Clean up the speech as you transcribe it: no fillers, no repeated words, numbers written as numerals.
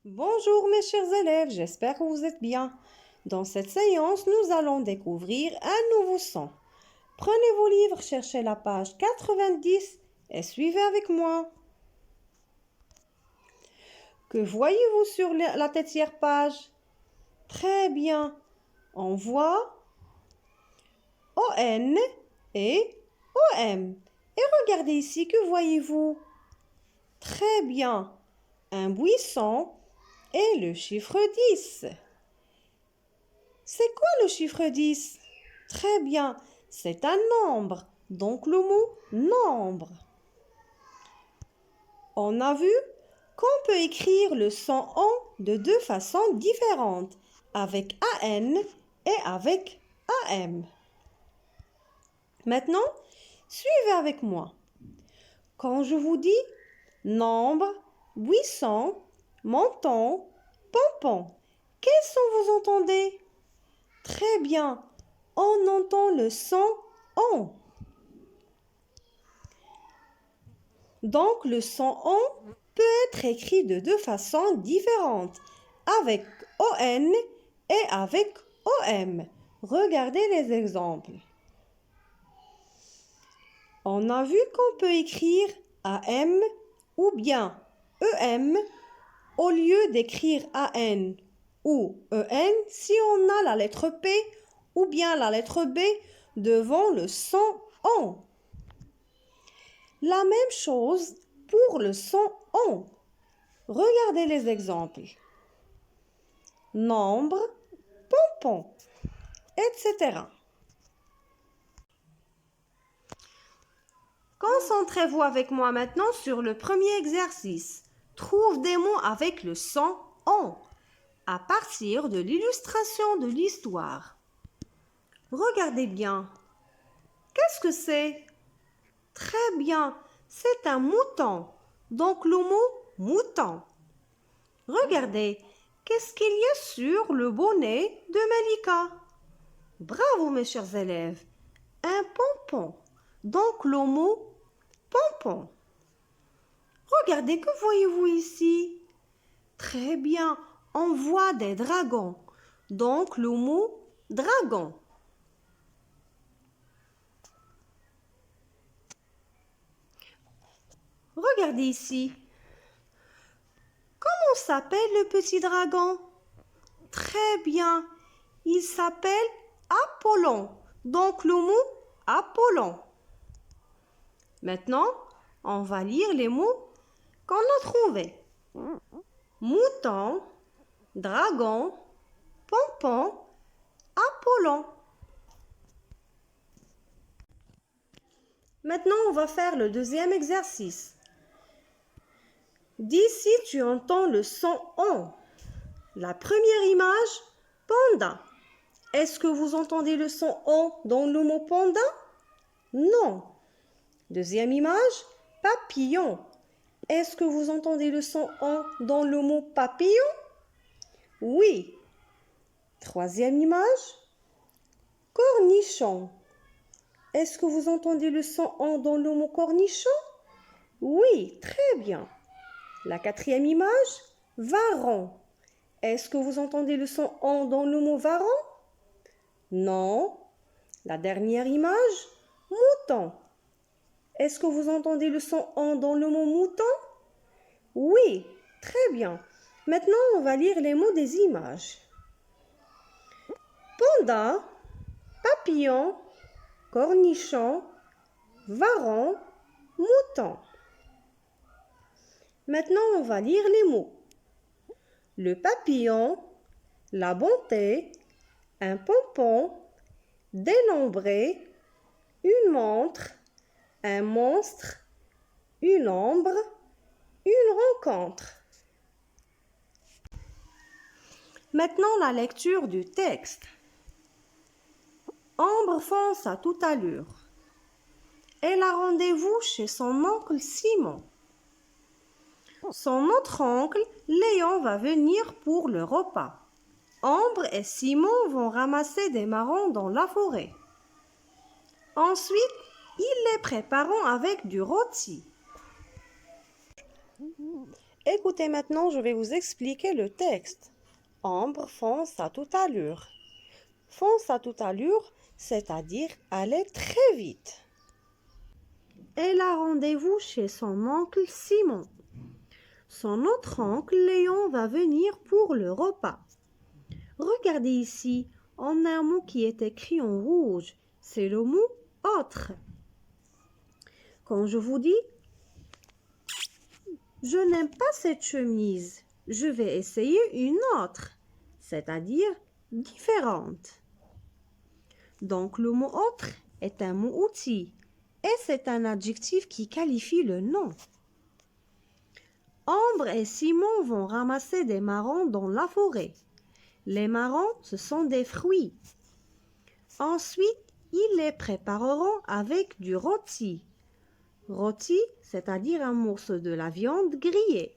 Bonjour mes chers élèves, j'espère que vous êtes bien. Dans cette séance, nous allons découvrir un nouveau son. Prenez vos livres, cherchez la page 90 et suivez avec moi. Que voyez-vous sur la têtière page? Très bien, on voit ON et OM. Et regardez ici, que voyez-vous? Très bien, un buisson et le chiffre 10. C'est quoi le chiffre 10? Très bien, c'est un nombre, donc le mot nombre. On a vu qu'on peut écrire le son on de deux façons différentes, avec AN et avec AM. Maintenant, suivez avec moi. Quand je vous dis nombre, buisson, menton, pompon, quels sons vous entendez? Très bien, on entend le son on. Donc le son on peut être écrit de deux façons différentes, avec ON et avec OM. Regardez les exemples. On a vu qu'on peut écrire AM ou bien EM au lieu d'écrire AN ou EN si on a la lettre P ou bien la lettre B devant le son on. La même chose pour le son on. Regardez les exemples. Nombre, pompon, etc. Concentrez-vous avec moi maintenant sur le premier exercice. Trouve des mots avec le son on à partir de l'illustration de l'histoire. Regardez bien. Qu'est-ce que c'est? Très bien, c'est un mouton. Donc le mot mouton. Regardez, qu'est-ce qu'il y a sur le bonnet de Malika? Bravo mes chers élèves. Un pompon. Donc le mot pompon. Regardez, que voyez-vous ici? Très bien, on voit des dragons. Donc le mot dragon. Regardez ici. Comment s'appelle le petit dragon? Très bien, il s'appelle Apollon. Donc le mot Apollon. Maintenant, on va lire les mots qu'on a trouvés. Mouton, dragon, pompon, Apollon. Maintenant, on va faire le deuxième exercice. Dis si tu entends le son on. La première image, panda. Est-ce que vous entendez le son on dans le mot panda? Non. Deuxième image, papillon. Est-ce que vous entendez le son on dans le mot papillon? Oui. Troisième image, cornichon. Est-ce que vous entendez le son on dans le mot cornichon? Oui, très bien. La quatrième image, varan. Est-ce que vous entendez le son on dans le mot varan? Non. La dernière image, mouton. Est-ce que vous entendez le son on dans le mot mouton? Oui, très bien. Maintenant, on va lire les mots des images. Panda, papillon, cornichon, varan, mouton. Maintenant, on va lire les mots. Le papillon, la bonté, un pompon, dénombré, une montre, un monstre, une ombre, une rencontre. Maintenant, la lecture du texte. Ambre fonce à toute allure. Elle a rendez-vous chez son oncle Simon. Son autre oncle, Léon, va venir pour le repas. Ambre et Simon vont ramasser des marrons dans la forêt. Ensuite, ils les prépareront avec du rôti. Écoutez maintenant, je vais vous expliquer le texte. Ambre fonce à toute allure. Fonce à toute allure, c'est-à-dire aller très vite. Elle a rendez-vous chez son oncle Simon. Son autre oncle Léon va venir pour le repas. Regardez ici, on a un mot qui est écrit en rouge. C'est le mot autre. Quand je vous dis je n'aime pas cette chemise, je vais essayer une autre, c'est-à-dire différente. Donc le mot autre est un mot outil et c'est un adjectif qui qualifie le nom. Ambre et Simon vont ramasser des marrons dans la forêt. Les marrons, ce sont des fruits. Ensuite, ils les prépareront avec du rôti. Rôti, c'est-à-dire un morceau de la viande grillée.